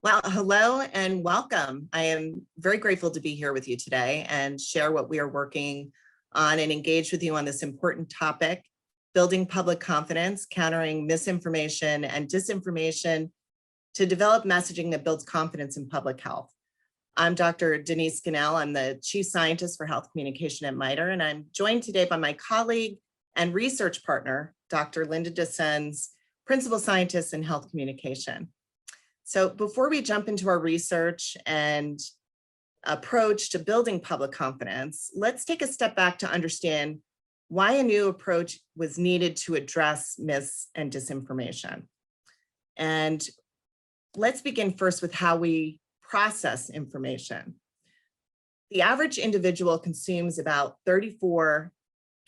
Well, hello and welcome. I am very grateful to be here with you today and share what we are working on and engage with you on this important topic, building public confidence, countering misinformation and disinformation to develop messaging that builds confidence in public health. I'm Dr. Denise Scannell. I'm the Chief Scientist for Health Communication at MITRE, and I'm joined today by my colleague and research partner, Dr. Linda Descens, Principal Scientist in Health Communication. So before we jump into our research and approach to building public confidence, let's take a step back to understand why a new approach was needed to address mis and disinformation. And let's begin first with how we process information. The average individual consumes about 34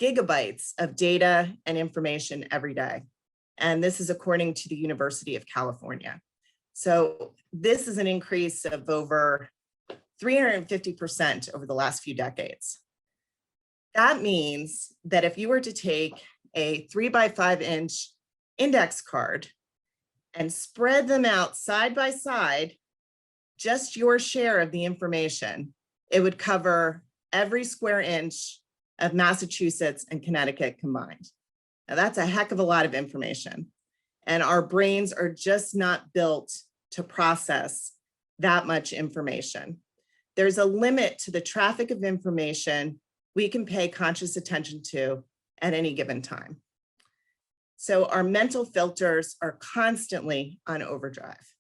gigabytes of data and information every day. And this is according to the University of California. So this is an increase of over 350% over the last few decades. That means that if you were to take a 3x5-inch index card and spread them out side by side, just your share of the information, it would cover every square inch of Massachusetts and Connecticut combined. Now that's a heck of a lot of information. And our brains are just not built to process that much information. There's a limit to the traffic of information we can pay conscious attention to at any given time. So our mental filters are constantly on overdrive.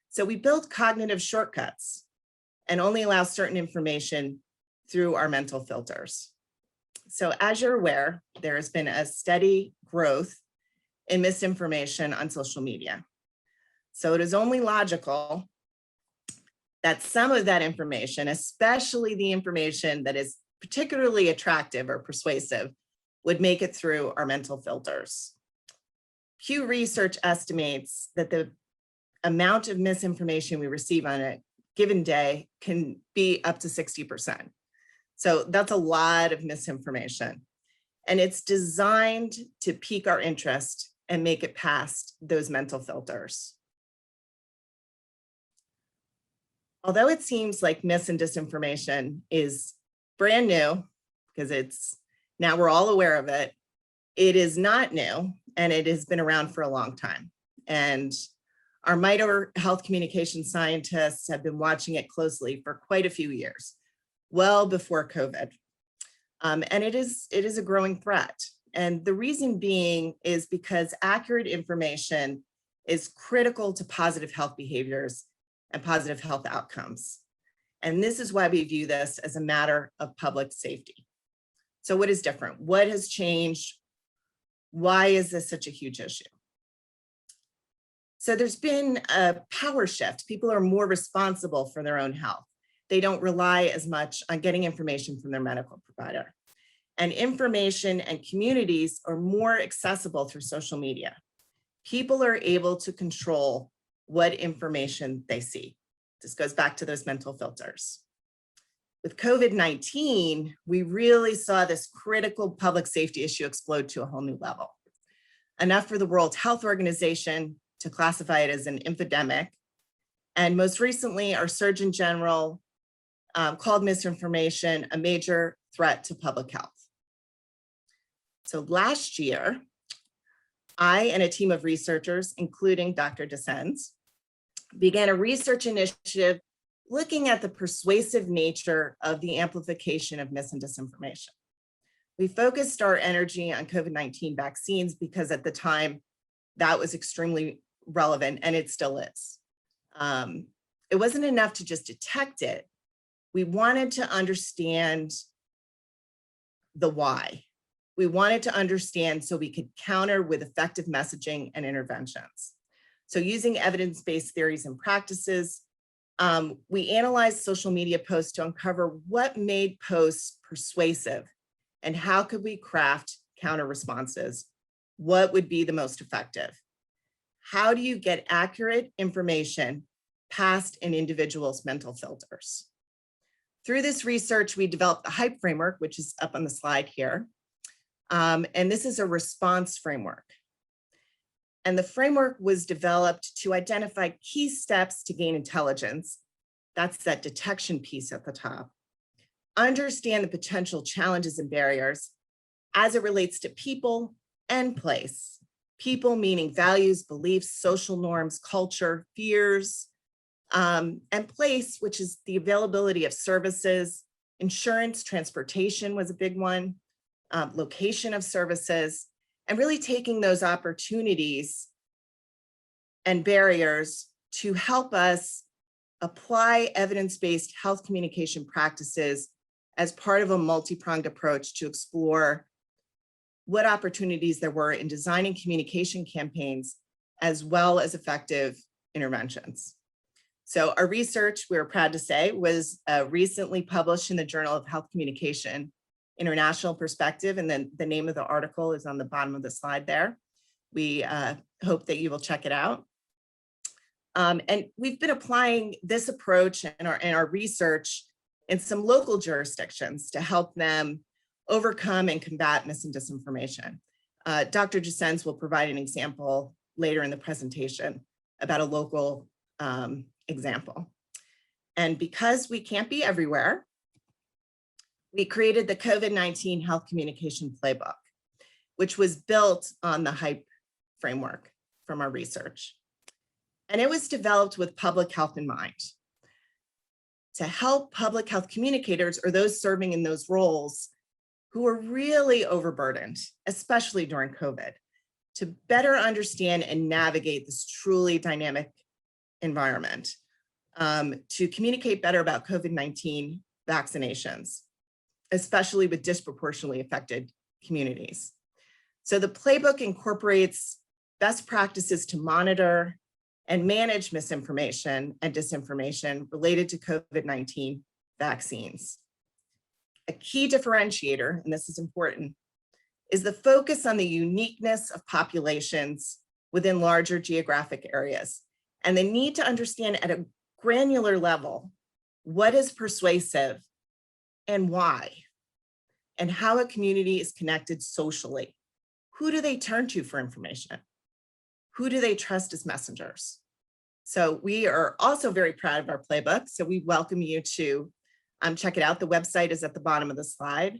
So we build cognitive shortcuts and only allow certain information through our mental filters. So as you're aware, there has been a steady growth in misinformation on social media. So it is only logical that some of that information, especially the information that is particularly attractive or persuasive, would make it through our mental filters. Pew Research estimates that the amount of misinformation we receive on a given day can be up to 60%. So that's a lot of misinformation. And it's designed to pique our interest and make it past those mental filters. Although it seems like mis and disinformation is brand new, because now we're all aware of it, it is not new, and it has been around for a long time. And our MITRE health communication scientists have been watching it closely for quite a few years, well before COVID. And it is a growing threat. And the reason being is because accurate information is critical to positive health behaviors and positive health outcomes. And this is why we view this as a matter of public safety. So what is different? What has changed? Why is this such a huge issue? So there's been a power shift. People are more responsible for their own health. They don't rely as much on getting information from their medical provider. And information and communities are more accessible through social media. People are able to control what information they see. This goes back to those mental filters. With COVID-19, we really saw this critical public safety issue explode to a whole new level. Enough for the World Health Organization to classify it as an infodemic. And most recently, our Surgeon General called misinformation a major threat to public health. So last year, I and a team of researchers, including Dr. Descens, began a research initiative looking at the persuasive nature of the amplification of mis and disinformation. We focused our energy on COVID-19 vaccines because at the time that was extremely relevant, and it still is. It wasn't enough to just detect it. We wanted to understand the why. We wanted to understand so we could counter with effective messaging and interventions. So using evidence-based theories and practices, we analyzed social media posts to uncover what made posts persuasive and how could we craft counter responses. What would be the most effective? How do you get accurate information past an individual's mental filters? Through this research, we developed the HIPET framework, which is up on the slide here. And this is a response framework. And the framework was developed to identify key steps to gain intelligence. That's that detection piece at the top. Understand the potential challenges and barriers as it relates to people and place. People meaning values, beliefs, social norms, culture, fears, and place, which is the availability of services. Insurance, transportation was a big one, location of services, and really taking those opportunities and barriers to help us apply evidence-based health communication practices as part of a multi-pronged approach to explore what opportunities there were in designing communication campaigns, as well as effective interventions. So our research, we're proud to say, was recently published in the Journal of Health Communication, International Perspective, and then the name of the article is on the bottom of the slide there. We hope that you will check it out. And we've been applying this approach in our research in some local jurisdictions to help them overcome and combat mis and disinformation. Dr. Gisens will provide an example later in the presentation about a local example. And because we can't be everywhere, we created the COVID-19 Health Communication Playbook, which was built on the HIPE framework from our research. And it was developed with public health in mind to help public health communicators or those serving in those roles who are really overburdened, especially during COVID, to better understand and navigate this truly dynamic environment, to communicate better about COVID-19 vaccinations, especially with disproportionately affected communities. So the playbook incorporates best practices to monitor and manage misinformation and disinformation related to COVID-19 vaccines. A key differentiator, and this is important, is the focus on the uniqueness of populations within larger geographic areas and the need to understand at a granular level what is persuasive and why, and how a community is connected socially. Who do they turn to for information? Who do they trust as messengers? So we are also very proud of our playbook. So we welcome you to check it out. The website is at the bottom of the slide.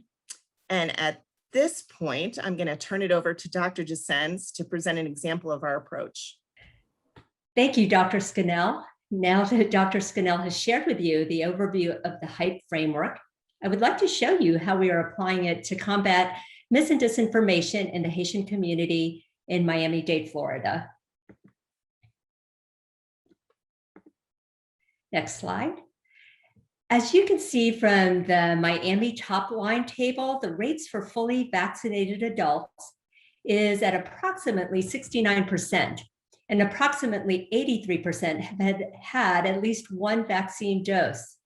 And at this point, I'm going to turn it over to Dr. Gisens to present an example of our approach. Thank you, Dr. Scannell. Now that Dr. Scannell has shared with you the overview of the HIPE framework, I would like to show you how we are applying it to combat mis and disinformation in the Haitian community in Miami-Dade, Florida. Next slide. As you can see from the Miami top line table, the rates for fully vaccinated adults is at approximately 69%, and approximately 83% have had at least one vaccine dose.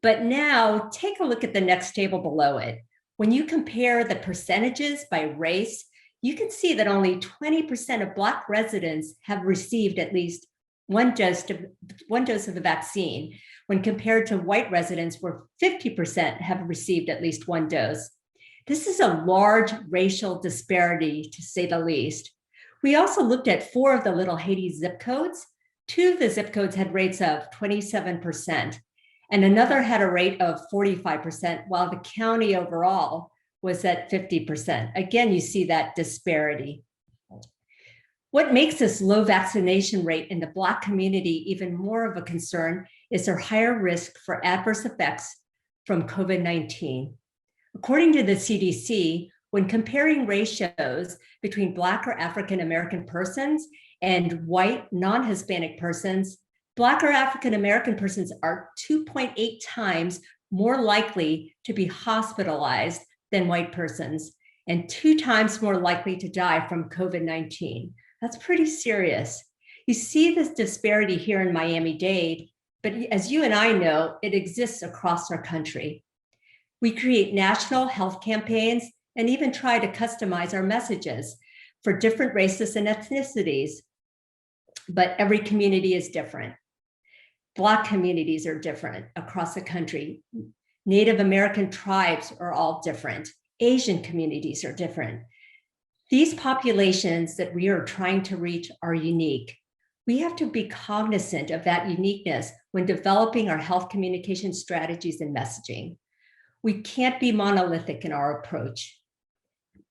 But now take a look at the next table below it. When you compare the percentages by race, you can see that only 20% of Black residents have received at least one dose of the vaccine, when compared to white residents where 50% have received at least one dose. This is a large racial disparity, to say the least. We also looked at 4 of the Little Haiti zip codes. 2 of the zip codes had rates of 27%, and another had a rate of 45%, while the county overall was at 50%. Again, you see that disparity. What makes this low vaccination rate in the Black community even more of a concern is their higher risk for adverse effects from COVID-19. According to the CDC, when comparing ratios between Black or African American persons and white non-Hispanic persons, Black or African American persons are 2.8 times more likely to be hospitalized than white persons, and 2 times more likely to die from COVID-19. That's pretty serious. You see this disparity here in Miami-Dade, but as you and I know, it exists across our country. We create national health campaigns and even try to customize our messages for different races and ethnicities, but every community is different. Black communities are different across the country. Native American tribes are all different. Asian communities are different. These populations that we are trying to reach are unique. We have to be cognizant of that uniqueness when developing our health communication strategies and messaging. We can't be monolithic in our approach.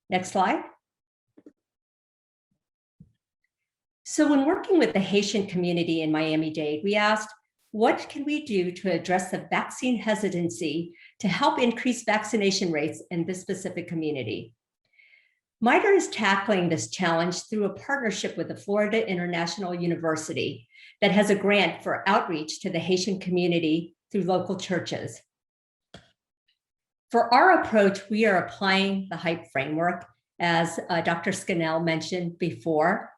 Next slide. So when working with the Haitian community in Miami-Dade, we asked, what can we do to address the vaccine hesitancy to help increase vaccination rates in this specific community? MITRE is tackling this challenge through a partnership with the Florida International University that has a grant for outreach to the Haitian community through local churches. For our approach, we are applying the HIPE framework, as Dr. Scannell mentioned before.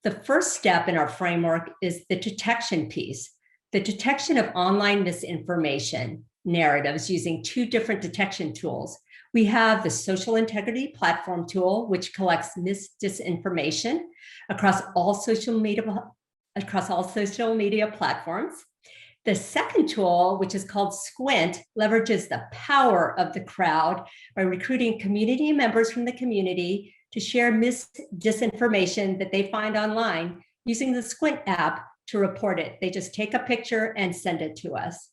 The first step in our framework is the detection piece, the detection of online misinformation narratives using two different detection tools. We have the social integrity platform tool, which collects disinformation across all social media platforms. The second tool, which is called Squint, leverages the power of the crowd by recruiting community members from the community to share disinformation that they find online using the Squint app to report it. They just take a picture and send it to us.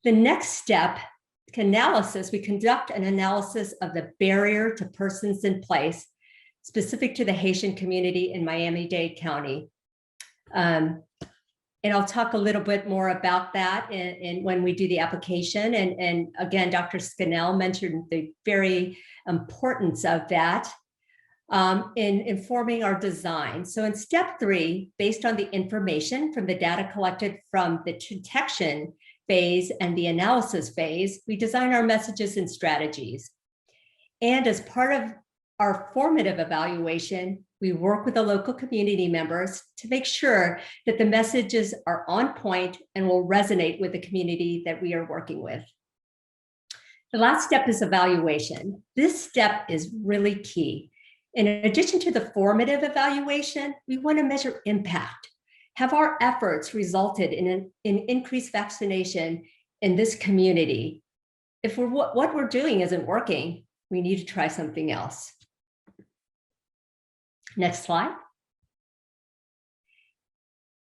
The next step, analysis, we conduct an analysis of the barrier to persons in place specific to the Haitian community in Miami-Dade County. And I'll talk a little bit more about that when we do the application. And again, Dr. Scannell mentioned the very importance of that in informing our design. So in step 3, based on the information from the data collected from the detection phase and the analysis phase, we design our messages and strategies. And as part of our formative evaluation, we work with the local community members to make sure that the messages are on point and will resonate with the community that we are working with. The last step is evaluation. This step is really key. In addition to the formative evaluation, we want to measure impact. Have our efforts resulted in increased vaccination in this community? If what we're doing isn't working, we need to try something else. Next slide.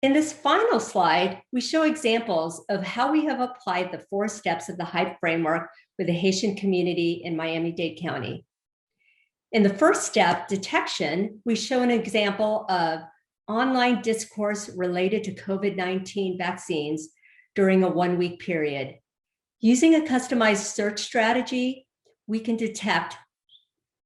In this final slide, we show examples of how we have applied the 4 steps of the HIPE framework with the Haitian community in Miami-Dade County. In the first step, detection, we show an example of online discourse related to COVID-19 vaccines during a 1-week period. Using a customized search strategy, we can detect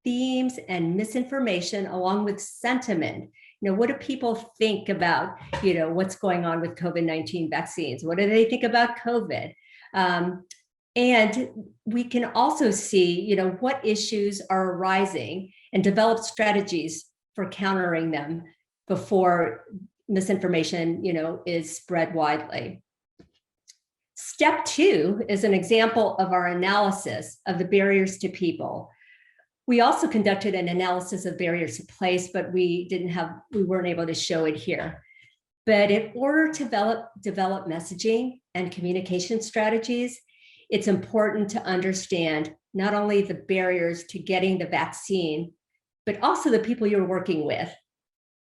themes and misinformation along with sentiment. What do people think about, what's going on with COVID-19 vaccines? What do they think about COVID? And we can also see, what issues are arising and develop strategies for countering them before misinformation, is spread widely. Step 2 is an example of our analysis of the barriers to people. We also conducted an analysis of barriers to place, but we weren't able to show it here. But in order to develop messaging and communication strategies, it's important to understand not only the barriers to getting the vaccine, but also the people you're working with.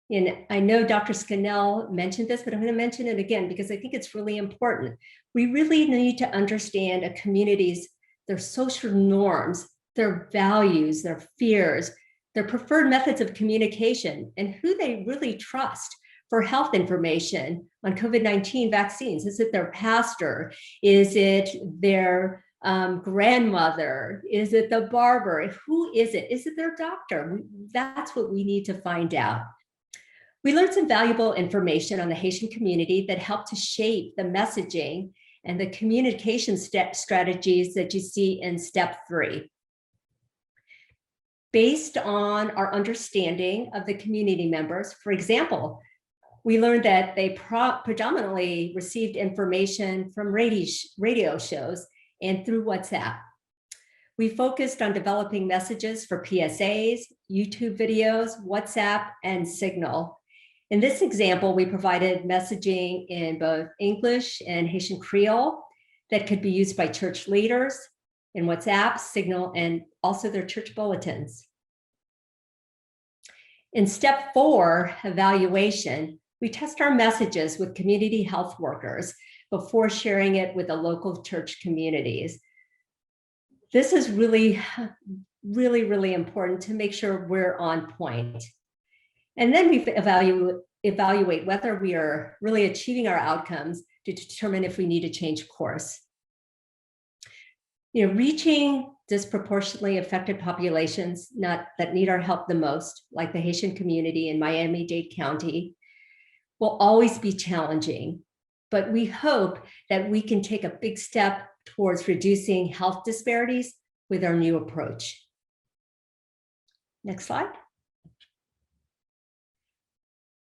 And I know Dr. Scannell mentioned this, but I'm going to mention it again because I think it's really important. We really need to understand a community's, their social norms, their values, their fears, their preferred methods of communication, and who they really trust for health information on COVID-19 vaccines. Is it their pastor? Is it their grandmother? Is it the barber? Who is it? Is it their doctor? That's what we need to find out. We learned some valuable information on the Haitian community that helped to shape the messaging and the communication strategies that you see in step 3. Based on our understanding of the community members, for example, we learned that they predominantly received information from radio shows and through WhatsApp. We focused on developing messages for PSAs, YouTube videos, WhatsApp, and Signal. In this example, we provided messaging in both English and Haitian Creole that could be used by church leaders in WhatsApp, Signal, and also their church bulletins. In step 4, evaluation, we test our messages with community health workers before sharing it with the local church communities. This is really important to make sure we're on point. And then we evaluate whether we are really achieving our outcomes to determine if we need to change course. Reaching disproportionately affected populations that need our help the most, like the Haitian community in Miami-Dade County, will always be challenging, but we hope that we can take a big step towards reducing health disparities with our new approach. Next slide.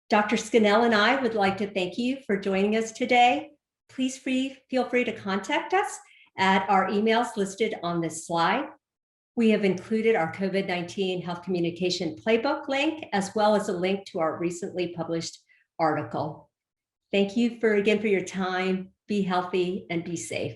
Dr. Scannell and I would like to thank you for joining us today. Please feel free to contact us at our emails listed on this slide. We have included our COVID-19 Health Communication Playbook link, as well as a link to our recently published article. Thank you again for your time. Be healthy and be safe.